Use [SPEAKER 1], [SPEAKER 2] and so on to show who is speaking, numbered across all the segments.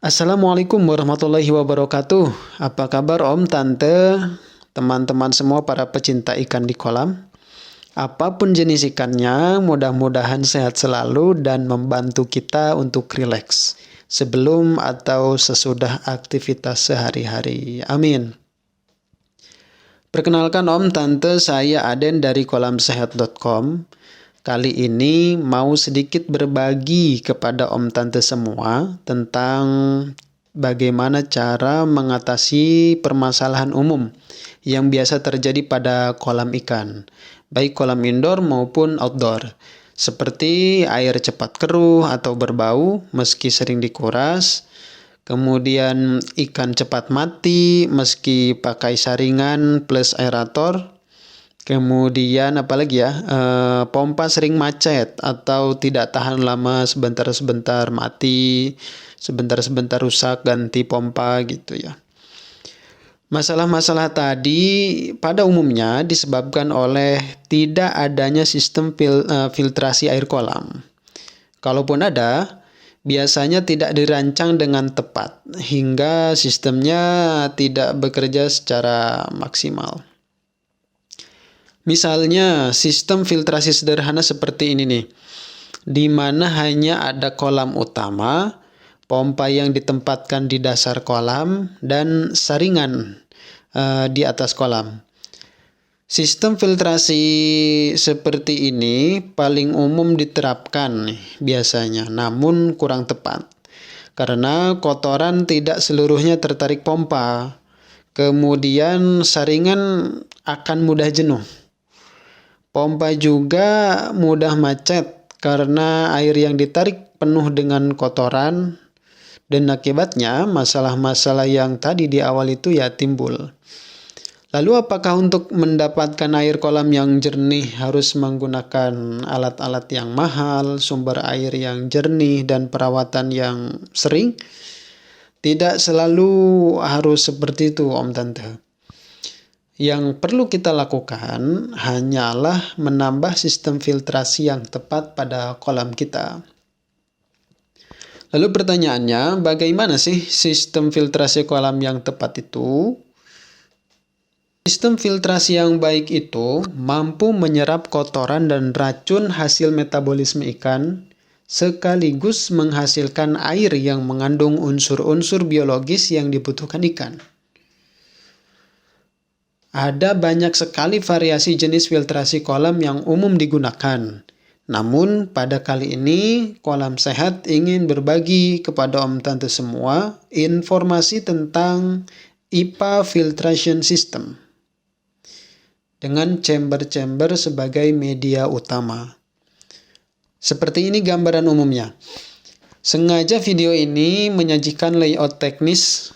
[SPEAKER 1] Assalamualaikum warahmatullahi wabarakatuh. Apa kabar Om, Tante, teman-teman semua para pecinta ikan di kolam? Apapun jenis ikannya, mudah-mudahan sehat selalu dan membantu kita untuk rileks sebelum atau sesudah aktivitas sehari-hari. Amin. Perkenalkan Om, Tante, saya Aden dari kolamsehat.com. Kali ini mau sedikit berbagi kepada Om Tante semua tentang bagaimana cara mengatasi permasalahan umum yang biasa terjadi pada kolam ikan, baik kolam indoor maupun outdoor, seperti air cepat keruh atau berbau meski sering dikuras, kemudian ikan cepat mati meski pakai saringan plus aerator. Kemudian apalagi ya, pompa sering macet atau tidak tahan lama, sebentar-sebentar mati, sebentar-sebentar rusak, ganti pompa gitu ya. Masalah-masalah tadi pada umumnya disebabkan oleh tidak adanya sistem filtrasi air kolam. Kalaupun ada, biasanya tidak dirancang dengan tepat hingga sistemnya tidak bekerja secara maksimal. Misalnya, sistem filtrasi sederhana seperti ini nih, di mana hanya ada kolam utama, pompa yang ditempatkan di dasar kolam, dan saringan di atas kolam. Sistem filtrasi seperti ini paling umum diterapkan biasanya, namun kurang tepat. Karena kotoran tidak seluruhnya tertarik pompa, kemudian saringan akan mudah jenuh. Pompa juga mudah macet karena air yang ditarik penuh dengan kotoran dan akibatnya masalah-masalah yang tadi di awal itu ya timbul. Lalu apakah untuk mendapatkan air kolam yang jernih harus menggunakan alat-alat yang mahal, sumber air yang jernih dan perawatan yang sering? Tidak selalu harus seperti itu Om Tante. Yang perlu kita lakukan hanyalah menambah sistem filtrasi yang tepat pada kolam kita. Lalu pertanyaannya, bagaimana sih sistem filtrasi kolam yang tepat itu? Sistem filtrasi yang baik itu mampu menyerap kotoran dan racun hasil metabolisme ikan, sekaligus menghasilkan air yang mengandung unsur-unsur biologis yang dibutuhkan ikan. Ada banyak sekali variasi jenis filtrasi kolam yang umum digunakan. Namun pada kali ini Kolam Sehat ingin berbagi kepada Om Tante semua informasi tentang IPA Filtration System dengan chamber-chamber sebagai media utama. Seperti ini gambaran umumnya. Sengaja video ini menyajikan layout teknis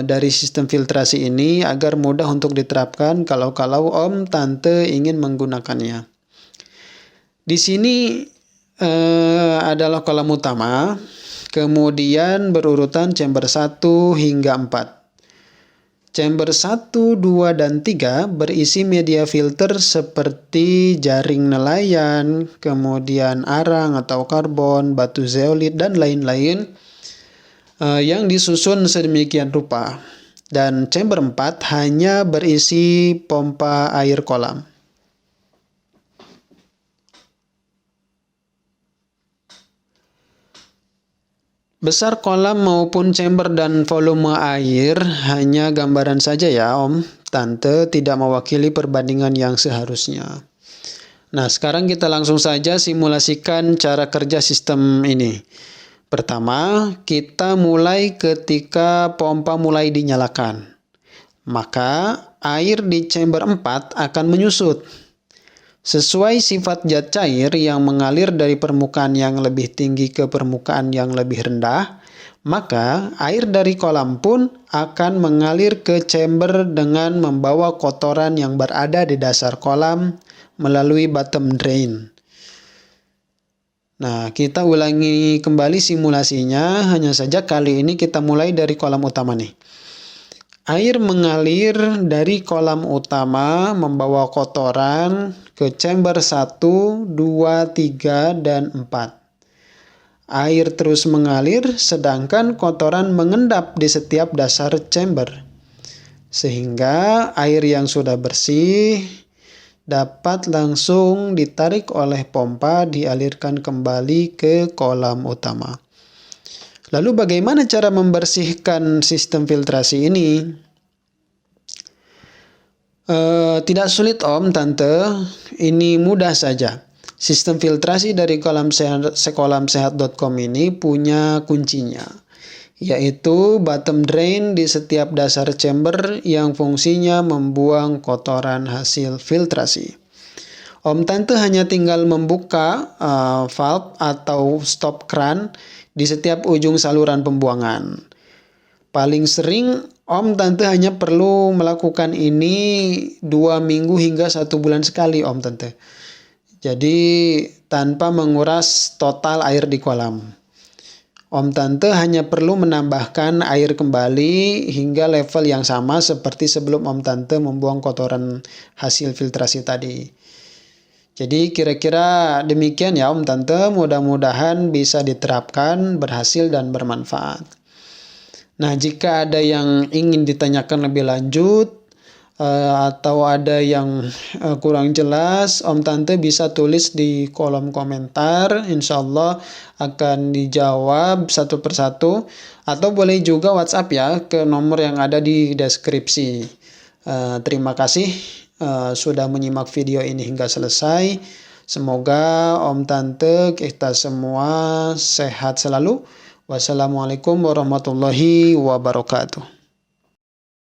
[SPEAKER 1] dari sistem filtrasi ini agar mudah untuk diterapkan kalau Om Tante ingin menggunakannya. Di sini adalah kolam utama, kemudian berurutan chamber 1 hingga 4. Chamber 1, 2, dan 3 berisi media filter seperti jaring nelayan, kemudian arang atau karbon, batu zeolit, dan lain-lain yang disusun sedemikian rupa. Dan chamber 4 hanya berisi pompa air kolam. Besar kolam maupun chamber dan volume air hanya gambaran saja ya Om Tante, tidak mewakili perbandingan yang seharusnya. Nah, sekarang kita langsung saja simulasikan cara kerja sistem ini. Pertama, kita mulai ketika pompa mulai dinyalakan. Maka, air di chamber 4 akan menyusut. Sesuai sifat zat cair yang mengalir dari permukaan yang lebih tinggi ke permukaan yang lebih rendah, maka air dari kolam pun akan mengalir ke chamber dengan membawa kotoran yang berada di dasar kolam melalui bottom drain. Nah, kita ulangi kembali simulasinya, hanya saja kali ini kita mulai dari kolam utama nih. Air mengalir dari kolam utama membawa kotoran ke chamber 1, 2, 3, dan 4. Air terus mengalir sedangkan kotoran mengendap di setiap dasar chamber. Sehingga air yang sudah bersih dapat langsung ditarik oleh pompa dialirkan kembali ke kolam utama. Lalu bagaimana cara membersihkan sistem filtrasi ini? Tidak sulit Om, Tante. Ini mudah saja. Sistem filtrasi dari kolamsehat.com ini punya kuncinya, yaitu bottom drain di setiap dasar chamber yang fungsinya membuang kotoran hasil filtrasi. Om Tante hanya tinggal membuka valve atau stop kran di setiap ujung saluran pembuangan. Paling sering Om Tante hanya perlu melakukan ini 2 minggu hingga 1 bulan sekali Om Tante. Jadi tanpa menguras total air di kolam. Om Tante hanya perlu menambahkan air kembali hingga level yang sama seperti sebelum Om Tante membuang kotoran hasil filtrasi tadi. Jadi kira-kira demikian ya Om Tante, mudah-mudahan bisa diterapkan, berhasil dan bermanfaat. Nah, jika ada yang ingin ditanyakan lebih lanjut atau ada yang kurang jelas, Om Tante bisa tulis di kolom komentar, insya Allah akan dijawab satu persatu, atau boleh juga WhatsApp ya ke nomor yang ada di deskripsi. Terima kasih sudah menyimak video ini hingga selesai. Semoga Om Tante kita semua sehat selalu. Wassalamualaikum warahmatullahi wabarakatuh.